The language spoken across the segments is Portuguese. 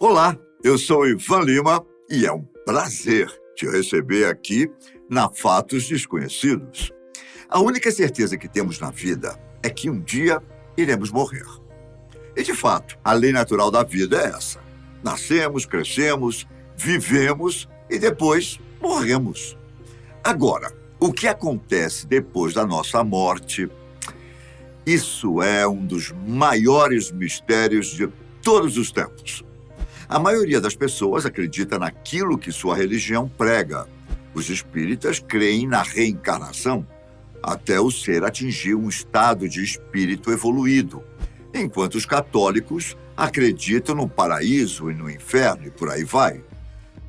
Olá, eu sou Ivan Lima e é um prazer te receber aqui na Fatos Desconhecidos. A única certeza que temos na vida é que um dia iremos morrer. E, de fato, a lei natural da vida é essa. Nascemos, crescemos, vivemos e depois morremos. Agora, o que acontece depois da nossa morte? Isso é um dos maiores mistérios de todos os tempos. A maioria das pessoas acredita naquilo que sua religião prega. Os espíritas creem na reencarnação até o ser atingir um estado de espírito evoluído, enquanto os católicos acreditam no paraíso e no inferno e por aí vai.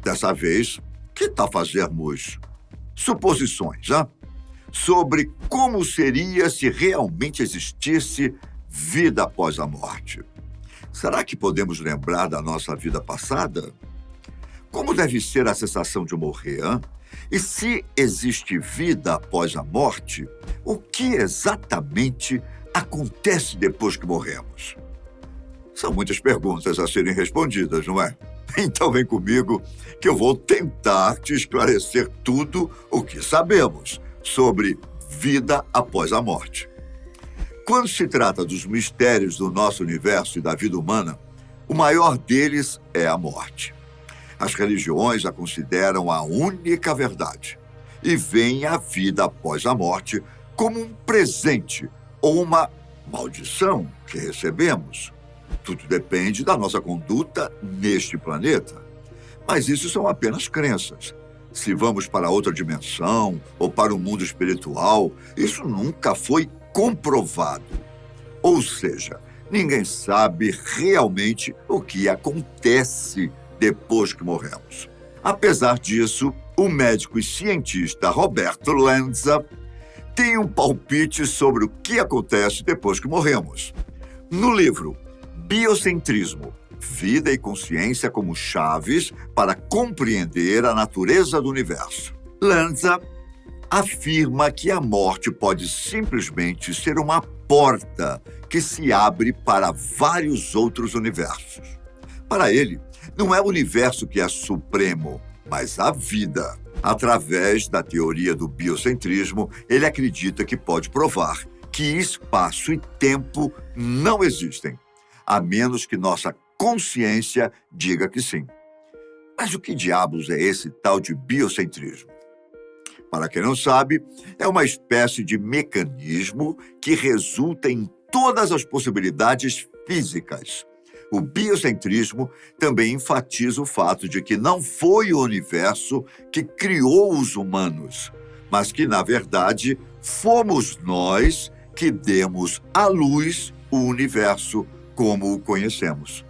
Dessa vez, que tal fazermos suposições, sobre como seria se realmente existisse vida após a morte? Será que podemos lembrar da nossa vida passada? Como deve ser a sensação de morrer, E se existe vida após a morte, o que exatamente acontece depois que morremos? São muitas perguntas a serem respondidas, não é? Então vem comigo que eu vou tentar te esclarecer tudo o que sabemos sobre vida após a morte. Quando se trata dos mistérios do nosso universo e da vida humana, o maior deles é a morte. As religiões a consideram a única verdade e veem a vida após a morte como um presente ou uma maldição que recebemos. Tudo depende da nossa conduta neste planeta. Mas isso são apenas crenças. Se vamos para outra dimensão ou para o mundo espiritual, isso nunca foi comprovado. Ou seja, ninguém sabe realmente o que acontece depois que morremos. Apesar disso, o médico e cientista Roberto Lanza tem um palpite sobre o que acontece depois que morremos. No livro Biocentrismo, Vida e Consciência como Chaves para Compreender a Natureza do Universo, Lanza afirma que a morte pode simplesmente ser uma porta que se abre para vários outros universos. Para ele, não é o universo que é supremo, mas a vida. Através da teoria do biocentrismo, ele acredita que pode provar que espaço e tempo não existem, a menos que nossa consciência diga que sim. Mas o que diabos é esse tal de biocentrismo? Para quem não sabe, é uma espécie de mecanismo que resulta em todas as possibilidades físicas. O biocentrismo também enfatiza o fato de que não foi o universo que criou os humanos, mas que, na verdade, fomos nós que demos à luz o universo como o conhecemos.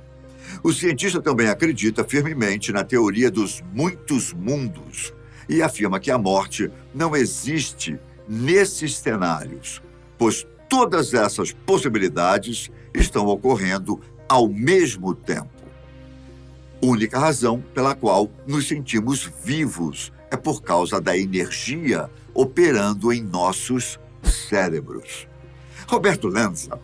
O cientista também acredita firmemente na teoria dos muitos mundos e afirma que a morte não existe nesses cenários, pois todas essas possibilidades estão ocorrendo ao mesmo tempo. Única razão pela qual nos sentimos vivos é por causa da energia operando em nossos cérebros. Roberto Lanza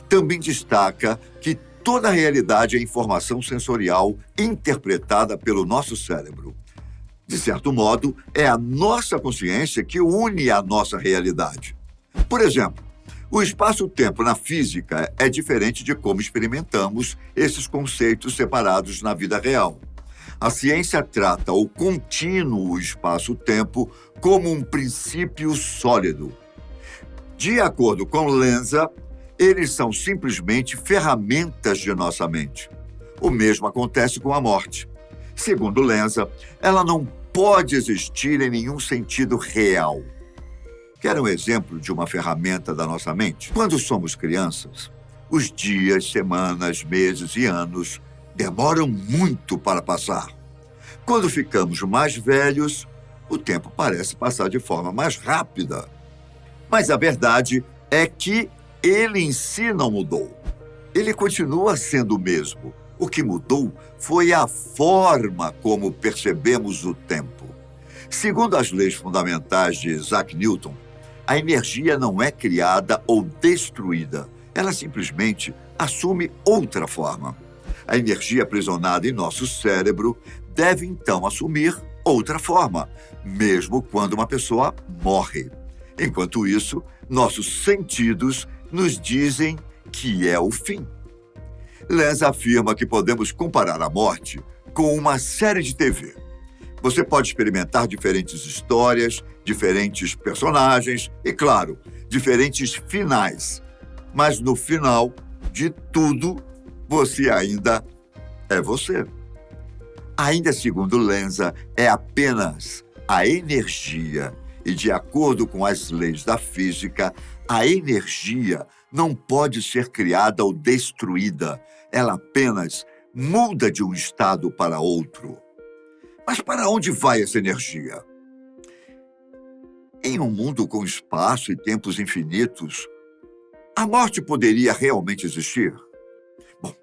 também destaca que toda a realidade é informação sensorial interpretada pelo nosso cérebro. De certo modo, é a nossa consciência que une a nossa realidade. Por exemplo, o espaço-tempo na física é diferente de como experimentamos esses conceitos separados na vida real. A ciência trata o contínuo espaço-tempo como um princípio sólido. De acordo com Lanza, eles são simplesmente ferramentas de nossa mente. O mesmo acontece com a morte. Segundo Lanza, ela não pode existir em nenhum sentido real. Quer um exemplo de uma ferramenta da nossa mente? Quando somos crianças, os dias, semanas, meses e anos demoram muito para passar. Quando ficamos mais velhos, o tempo parece passar de forma mais rápida. Mas a verdade é que ele em si não mudou. Ele continua sendo o mesmo. O que mudou foi a forma como percebemos o tempo. Segundo as leis fundamentais de Isaac Newton, a energia não é criada ou destruída. Ela simplesmente assume outra forma. A energia aprisionada em nosso cérebro deve então assumir outra forma, mesmo quando uma pessoa morre. Enquanto isso, nossos sentidos nos dizem que é o fim. Lenz afirma que podemos comparar a morte com uma série de TV. Você pode experimentar diferentes histórias, diferentes personagens e, claro, diferentes finais. Mas no final de tudo, você ainda é você. Ainda segundo Lenza, é apenas a energia. E de acordo com as leis da física, a energia não pode ser criada ou destruída. Ela apenas muda de um estado para outro. Mas para onde vai essa energia? Em um mundo com espaço e tempos infinitos, a morte poderia realmente existir? Bom,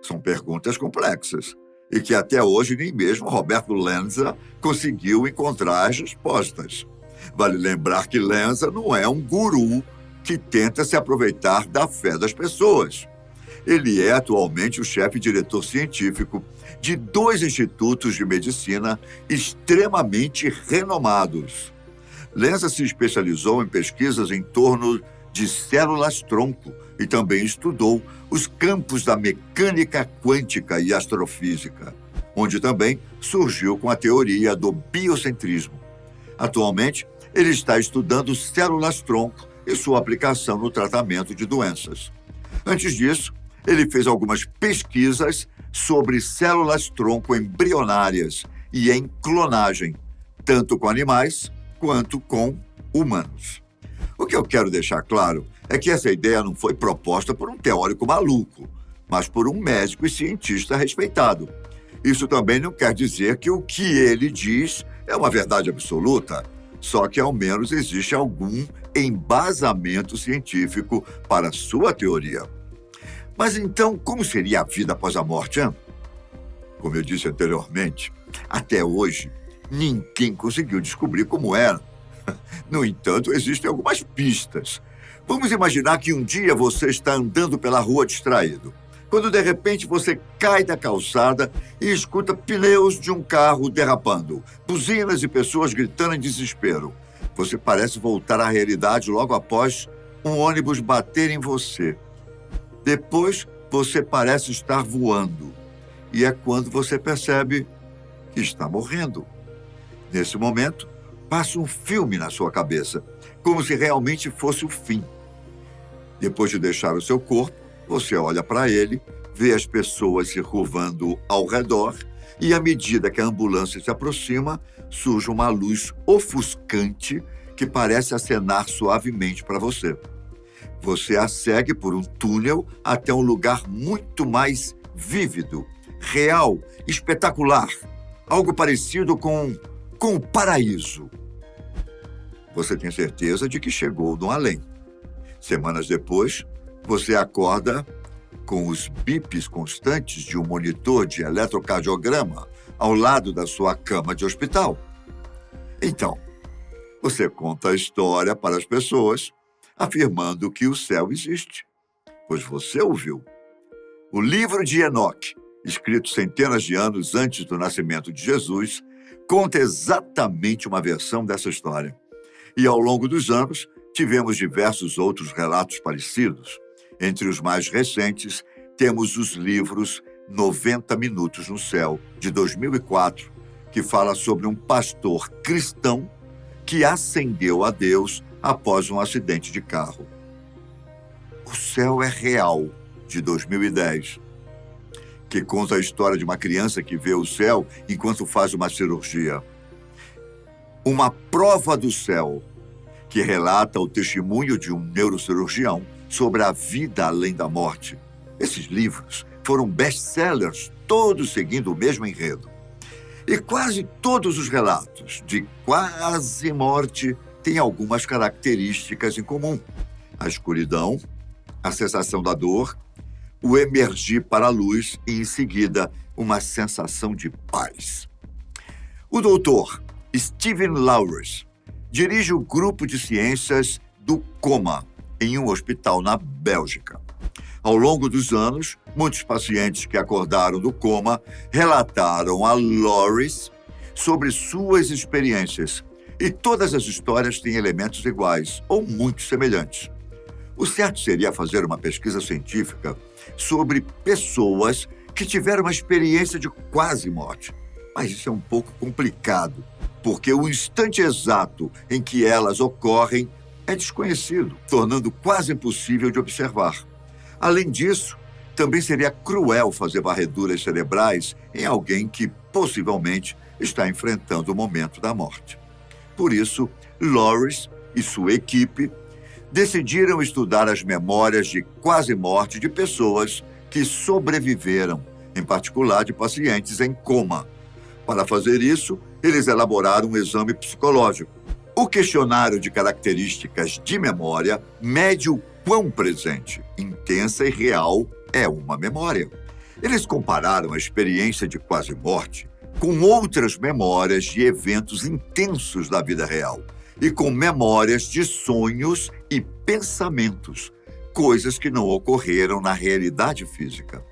são perguntas complexas e que até hoje nem mesmo Roberto Lenza conseguiu encontrar as respostas. Vale lembrar que Lenza não é um guru que tenta se aproveitar da fé das pessoas. Ele é atualmente o chefe diretor científico de 2 institutos de medicina extremamente renomados. Lenza se especializou em pesquisas em torno de células-tronco e também estudou os campos da mecânica quântica e astrofísica, onde também surgiu com a teoria do biocentrismo. Atualmente, ele está estudando células-tronco e sua aplicação no tratamento de doenças. Antes disso, ele fez algumas pesquisas sobre células-tronco embrionárias e em clonagem, tanto com animais quanto com humanos. O que eu quero deixar claro é que essa ideia não foi proposta por um teórico maluco, mas por um médico e cientista respeitado. Isso também não quer dizer que o que ele diz é uma verdade absoluta, só que ao menos existe algum embasamento científico para sua teoria. Mas então, como seria a vida após a morte, hein? Como eu disse anteriormente, até hoje, ninguém conseguiu descobrir como era. No entanto, existem algumas pistas. Vamos imaginar que um dia você está andando pela rua distraído, quando de repente você cai da calçada e escuta pneus de um carro derrapando, buzinas e pessoas gritando em desespero. Você parece voltar à realidade logo após um ônibus bater em você. Depois, você parece estar voando. E é quando você percebe que está morrendo. Nesse momento, passa um filme na sua cabeça, como se realmente fosse o fim. Depois de deixar o seu corpo, você olha para ele, vê as pessoas se curvando ao redor e, à medida que a ambulância se aproxima, surge uma luz ofuscante que parece acenar suavemente para você. Você a segue por um túnel até um lugar muito mais vívido, real, espetacular, algo parecido com o paraíso. Você tem certeza de que chegou no além. Semanas depois, você acorda com os bips constantes de um monitor de eletrocardiograma ao lado da sua cama de hospital. Então, você conta a história para as pessoas, afirmando que o céu existe, pois você ouviu. O livro de Enoque, escrito centenas de anos antes do nascimento de Jesus, conta exatamente uma versão dessa história. E ao longo dos anos, tivemos diversos outros relatos parecidos. Entre os mais recentes, temos os livros 90 Minutos no Céu, de 2004, que fala sobre um pastor cristão que ascendeu a Deus após um acidente de carro. O Céu é Real, de 2010, que conta a história de uma criança que vê o céu enquanto faz uma cirurgia. Uma Prova do Céu, que relata o testemunho de um neurocirurgião sobre a vida além da morte. Esses livros foram best-sellers, todos seguindo o mesmo enredo. E quase todos os relatos de quase morte têm algumas características em comum: a escuridão, a sensação da dor, o emergir para a luz e, em seguida, uma sensação de paz. O doutor Stephen Lawrence dirige o grupo de ciências do coma em um hospital na Bélgica. Ao longo dos anos, muitos pacientes que acordaram do coma relataram a Loris sobre suas experiências. E todas as histórias têm elementos iguais ou muito semelhantes. O certo seria fazer uma pesquisa científica sobre pessoas que tiveram uma experiência de quase morte. Mas isso é um pouco complicado, porque o instante exato em que elas ocorrem é desconhecido, tornando quase impossível de observar. Além disso, também seria cruel fazer varreduras cerebrais em alguém que possivelmente está enfrentando o momento da morte. Por isso, Loris e sua equipe decidiram estudar as memórias de quase morte de pessoas que sobreviveram, em particular de pacientes em coma. Para fazer isso, eles elaboraram um exame psicológico. O questionário de características de memória mede o quão presente, intensa e real é uma memória. Eles compararam a experiência de quase morte com outras memórias de eventos intensos da vida real e com memórias de sonhos e pensamentos, coisas que não ocorreram na realidade física.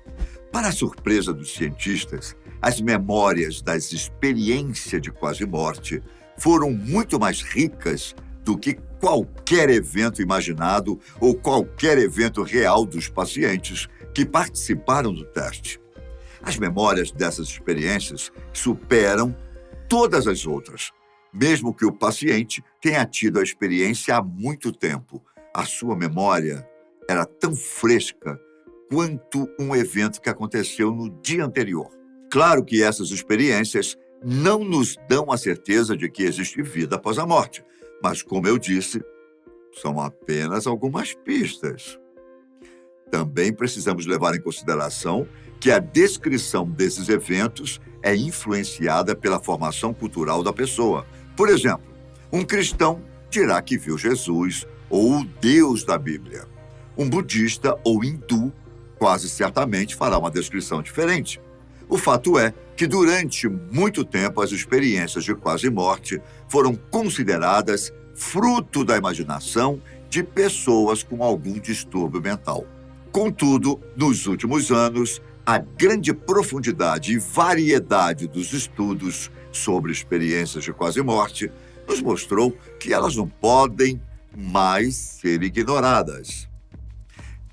Para a surpresa dos cientistas, as memórias das experiências de quase morte foram muito mais ricas do que qualquer evento imaginado ou qualquer evento real dos pacientes que participaram do teste. As memórias dessas experiências superam todas as outras. Mesmo que o paciente tenha tido a experiência há muito tempo, a sua memória era tão fresca quanto um evento que aconteceu no dia anterior. Claro que essas experiências não nos dão a certeza de que existe vida após a morte, mas, como eu disse, são apenas algumas pistas. Também precisamos levar em consideração que a descrição desses eventos é influenciada pela formação cultural da pessoa. Por exemplo, um cristão dirá que viu Jesus ou o Deus da Bíblia. Um budista ou hindu quase certamente fará uma descrição diferente. O fato é que durante muito tempo as experiências de quase morte foram consideradas fruto da imaginação de pessoas com algum distúrbio mental. Contudo, nos últimos anos, a grande profundidade e variedade dos estudos sobre experiências de quase morte nos mostrou que elas não podem mais ser ignoradas.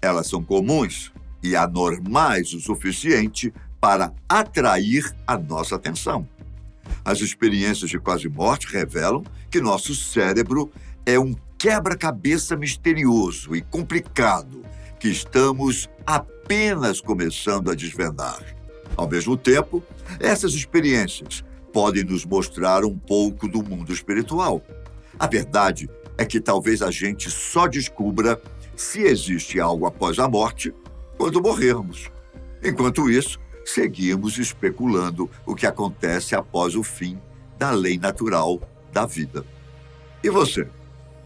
Elas são comuns e anormais o suficiente para atrair a nossa atenção. As experiências de quase morte revelam que nosso cérebro é um quebra-cabeça misterioso e complicado que estamos apenas começando a desvendar. Ao mesmo tempo, essas experiências podem nos mostrar um pouco do mundo espiritual. A verdade é que talvez a gente só descubra se existe algo após a morte quando morrermos. Enquanto isso, seguimos especulando o que acontece após o fim da lei natural da vida. E você?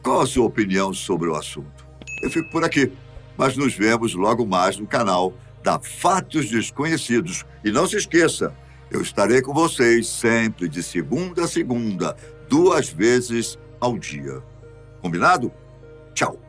Qual a sua opinião sobre o assunto? Eu fico por aqui, mas nos vemos logo mais no canal da Fatos Desconhecidos. E não se esqueça, eu estarei com vocês sempre de segunda a segunda, 2 vezes ao dia. Combinado? Tchau!